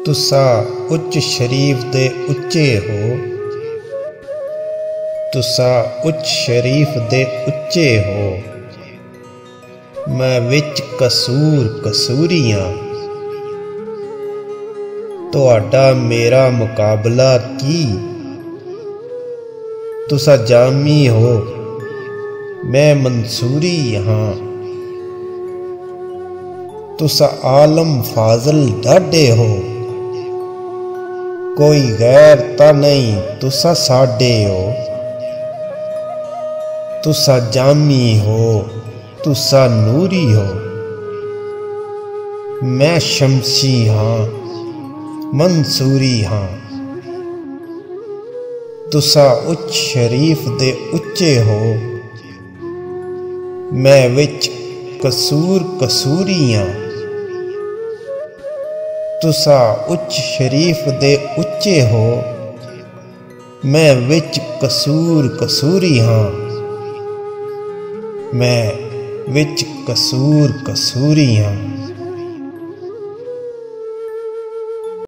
तुसा उच्च शरीफ दे उच्चे हो, तुसा उच्च शरीफ दे उच्चे हो। मैं विच कसूर कसूरियां, तुहाडा मेरा मुकाबला की। तुसा जामी हो, मैं मंसूरी हाँ। तुसा आलम फाजल डाडे हो, कोई गैर ता नहीं तुसा साडे हो। तुसा जामी हो, तुसा नूरी हो, मैं शमसी हाँ मंसूरी हाँ। तुसा उच्च शरीफ दे उच्चे हो, मैं विच कसूर कसूरियां। तुसा उच्च शरीफ दे उच्चे हो, मैं विच कसूर कसूरी हाँ। मैं विच कसूर कसूरी हाँ।